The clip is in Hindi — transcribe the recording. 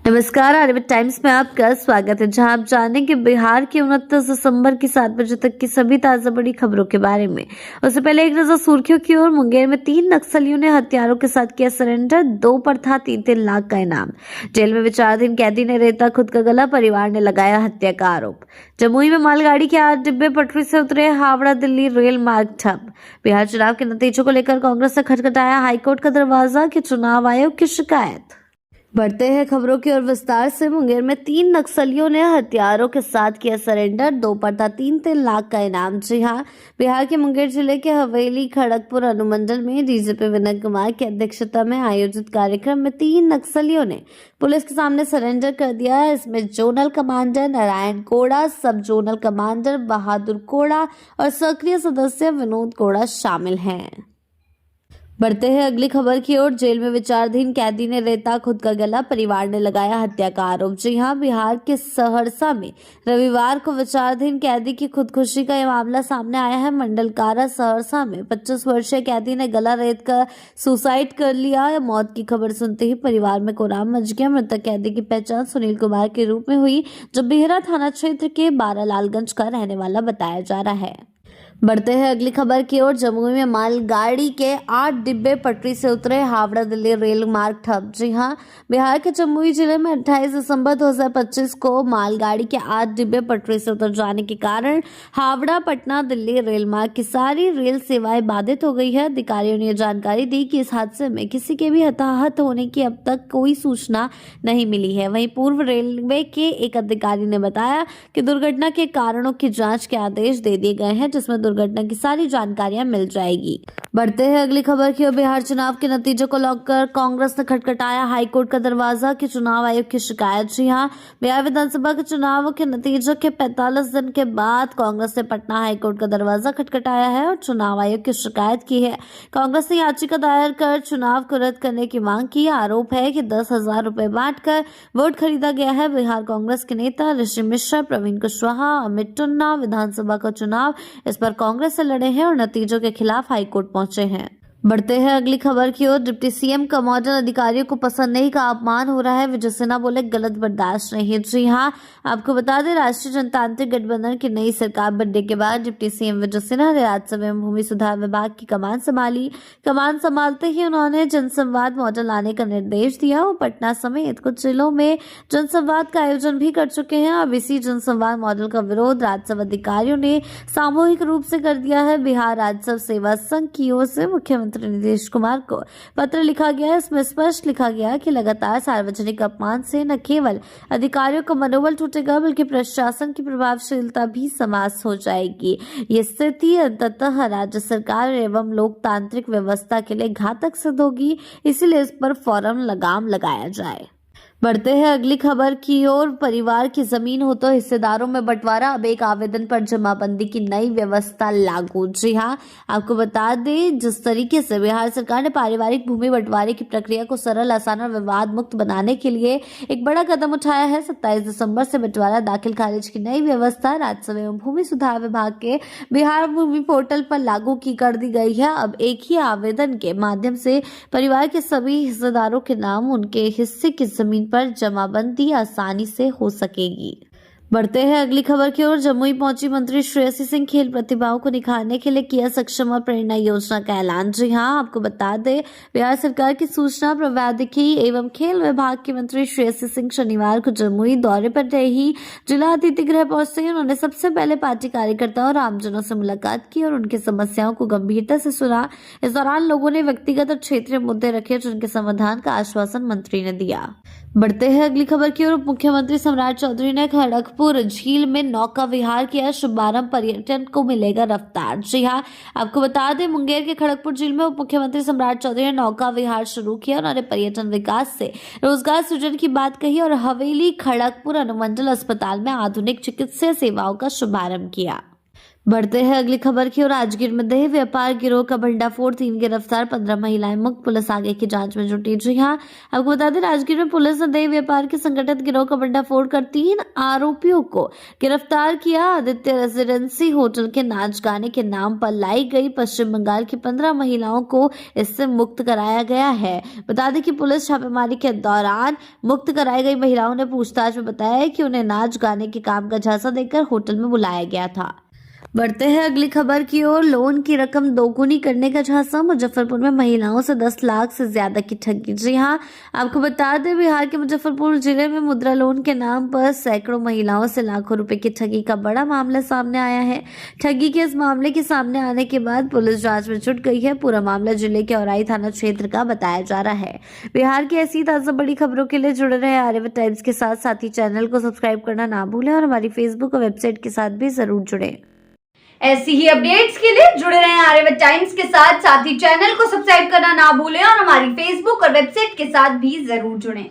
नमस्कार, आरबी टाइम्स में आपका स्वागत है, जहां आप जानेंगे बिहार के 29 दिसंबर की 7 बजे तक की सभी ताजा बड़ी खबरों के बारे में। उससे पहले एक नजर सुर्खियों की ओर। मुंगेर में 3 नक्सलियों ने हथियारों के साथ किया सरेंडर, 2 पर था 3-3 लाख का इनाम। जेल में विचाराधीन कैदी ने रेता खुद का गला, परिवार ने लगाया हत्या का आरोप। जमुई में मालगाड़ी के 8 डिब्बे पटरी से उतरे, हावड़ा दिल्ली रेल मार्ग ठप। बिहार चुनाव के नतीजों को लेकर कांग्रेस ने खटखटाया हाईकोर्ट का दरवाजा, की चुनाव आयोग की शिकायत। बढ़ते हैं खबरों की ओर विस्तार से। मुंगेर में 3 नक्सलियों ने हथियारों के साथ किया सरेंडर, 2 पर था 3-3 लाख का इनाम। जी हां, बिहार के मुंगेर जिले के हवेली खड़गपुर अनुमंडल में डीजीपी विनय कुमार की अध्यक्षता में आयोजित कार्यक्रम में 3 नक्सलियों ने पुलिस के सामने सरेंडर कर दिया। इसमें जोनल कमांडर नारायण कोड़ा, सब जोनल कमांडर बहादुर कोड़ा और सक्रिय सदस्य विनोद कोड़ा शामिल हैं। बढ़ते हैं अगली खबर की ओर। जेल में विचाराधीन कैदी ने रेता खुद का गला, परिवार ने लगाया हत्या का आरोप। जी हां, बिहार के सहरसा में रविवार को विचाराधीन कैदी की खुदकुशी का यह मामला सामने आया है। मंडल कारा सहरसा में 25 वर्षीय कैदी ने गला रेत कर सुसाइड कर लिया। मौत की खबर सुनते ही परिवार में कोहराम मच गया। मृतक कैदी की पहचान सुनील कुमार के रूप में हुई, जो बिहरा थाना क्षेत्र के बारालालगंज का रहने वाला बताया जा रहा है। बढ़ते हैं अगली खबर की ओर। जमुई में मालगाड़ी के 8 डिब्बे पटरी से उतरे, हावड़ा दिल्ली रेल मार्ग ठप। जी हां, बिहार के जमुई जिले में 28 दिसंबर 2025 को मालगाड़ी के 8 डिब्बे पटरी से उतर जाने के कारण हावड़ा पटना दिल्ली रेल मार्ग की सारी रेल सेवाएं बाधित हो गई है। अधिकारियों ने जानकारी दी कि इस हादसे में किसी के भी हताहत होने की अब तक कोई सूचना नहीं मिली है। वहीं पूर्व रेलवे के एक अधिकारी ने बताया कि दुर्घटना के कारणों की जांच के आदेश दे दिए गए हैं, जिसमें दुर्घटना की सारी जानकारियां मिल जाएगी। बढ़ते हैं अगली खबर की ओर। बिहार चुनाव के नतीजों को लेकर कांग्रेस ने खटखटाया हाईकोर्ट का दरवाजा, की चुनाव आयोग की शिकायत। जी हां, बिहार विधानसभा के चुनाव के नतीजों के 45 दिन के बाद कांग्रेस ने पटना हाईकोर्ट का दरवाजा खटखटाया है और चुनाव आयोग की शिकायत की है। कांग्रेस ने याचिका दायर कर चुनाव को रद्द करने की मांग की। आरोप है कि 10,000 रुपए बांटकर वोट खरीदा गया है। बिहार कांग्रेस के नेता ऋषि मिश्रा, प्रवीण कुशवाहा, अमित टुन्ना विधानसभा का चुनाव इस पर कांग्रेस से लड़े हैं और नतीजों के खिलाफ हाईकोर्ट पहुंचे हैं। बढ़ते हैं अगली खबर की ओर। डिप्टी सीएम का मॉडल अधिकारियों को पसंद नहीं का अपमान हो रहा है, विजय सिन्हा बोले गलत बर्दाश्त नहीं। जी हां, आपको बता दें, राष्ट्रीय जनतांत्रिक गठबंधन की नई सरकार बनने के बाद डिप्टी सीएम विजय सिन्हा ने राजस्व एवं भूमि सुधार विभाग की कमान संभाली। कमान संभालते ही उन्होंने जनसंवाद मॉडल लाने का निर्देश दिया। वो पटना समेत कुछ जिलों में जनसंवाद का आयोजन भी कर चुके हैं। अब इसी जनसंवाद मॉडल का विरोध राजस्व अधिकारियों ने सामूहिक रूप से कर दिया है। बिहार राजस्व सेवा संघ की ओर से मुख्यमंत्री नीतीश कुमार को पत्र लिखा गया है। इसमें स्पष्ट लिखा गया कि लगातार सार्वजनिक अपमान से न केवल अधिकारियों का मनोबल टूटेगा, बल्कि प्रशासन की प्रभावशीलता भी समाप्त हो जाएगी। ये स्थिति अंततः राज्य सरकार एवं लोकतांत्रिक व्यवस्था के लिए घातक सिद्ध होगी, इसीलिए इस पर फौरन लगाम लगाया जाए। बढ़ते हैं अगली खबर की ओर। परिवार की जमीन हो तो हिस्सेदारों में बंटवारा, अब एक आवेदन पर जमाबंदी की नई व्यवस्था लागू। जी हां, आपको बता दें, जिस तरीके से बिहार सरकार ने पारिवारिक भूमि बंटवारे की प्रक्रिया को सरल, आसान और विवाद मुक्त बनाने के लिए एक बड़ा कदम उठाया है। 27 दिसंबर से बंटवारा दाखिल खारिज की नई व्यवस्था राजस्व एवं भूमि सुधार विभाग के बिहार भूमि पोर्टल पर लागू की कर दी गई है। अब एक ही आवेदन के माध्यम से परिवार के सभी हिस्सेदारों के नाम उनके हिस्से की जमीन पर जमाबंदी आसानी से हो सकेगी। बढ़ते हैं अगली खबर की ओर। जमुई पहुंची मंत्री श्रेयसी सिंह, खेल प्रतिभाओं को निखारने के लिए किया सक्षम और प्रेरणा योजना का ऐलान। जी हां, आपको बता दें, बिहार सरकार की सूचना प्रौद्योगिकी एवं खेल विभाग की मंत्री श्रेयसी सिंह शनिवार को जमुई दौरे पर रही जिला अतिथि गृह पहुंचते ही उन्होंने सबसे पहले पार्टी कार्यकर्ताओं और आमजनों से मुलाकात की और उनकी समस्याओं को गंभीरता से सुना। इस दौरान लोगों ने व्यक्तिगत और क्षेत्रीय मुद्दे रखे, जिनके समाधान का आश्वासन मंत्री ने दिया। बढ़ते हैं अगली खबर की ओर। उप मुख्यमंत्री सम्राट चौधरी ने खड़गपुर झील में नौका विहार किया, शुभारंभ, पर्यटन को मिलेगा रफ्तार। जी हां, आपको बता दें, मुंगेर के खड़गपुर झील में उप मुख्यमंत्री सम्राट चौधरी ने नौका विहार शुरू किया। उन्होंने पर्यटन विकास से रोजगार सृजन की बात कही और हवेली खड़गपुर अनुमंडल अस्पताल में आधुनिक चिकित्सा सेवाओं का शुभारंभ किया। बढ़ते हैं अगली खबर की ओर। राजगीर में देह व्यापार गिरोह का भंडाफोड़, 3 गिरफ्तार, 15 महिलाएं मुक्त, पुलिस आगे की जांच में जुटी। जी हां, आपको बता दें राजगीर में पुलिस ने देह व्यापार के संगठित गिरोह का भंडाफोड़ कर 3 आरोपियों को गिरफ्तार किया। आदित्य रेजिडेंसी होटल के नाच गाने के नाम पर लाई गई पश्चिम बंगाल की 15 महिलाओं को इससे मुक्त कराया गया है। बता दें कि पुलिस छापेमारी के दौरान मुक्त कराई गई महिलाओं ने पूछताछ में बताया कि उन्हें नाच गाने के काम का झांसा देकर होटल में बुलाया गया था। बढ़ते हैं अगली खबर की ओर। लोन की रकम दोगुनी करने का झांसा, मुजफ्फरपुर में महिलाओं से 10 लाख से ज्यादा की ठगी। जी हां, आपको बता दें बिहार के मुजफ्फरपुर जिले में मुद्रा लोन के नाम पर सैकड़ों महिलाओं से लाखों रुपए की ठगी का बड़ा मामला सामने आया है। ठगी के इस मामले के सामने आने के बाद पुलिस जांच में जुट गई है। पूरा मामला जिले के औराई थाना क्षेत्र का बताया जा रहा है। बिहार की ऐसी ताजा बड़ी खबरों के लिए जुड़े रहे आर्यवत टाइम्स के साथ ही चैनल को सब्सक्राइब करना ना भूलें और हमारी फेसबुक और वेबसाइट के साथ भी जरूर जुड़े। ऐसी ही अपडेट्स के लिए जुड़े रहें आर्यवत टाइम्स के साथ ही चैनल को सब्सक्राइब करना ना भूलें और हमारी फेसबुक और वेबसाइट के साथ भी जरूर जुड़ें।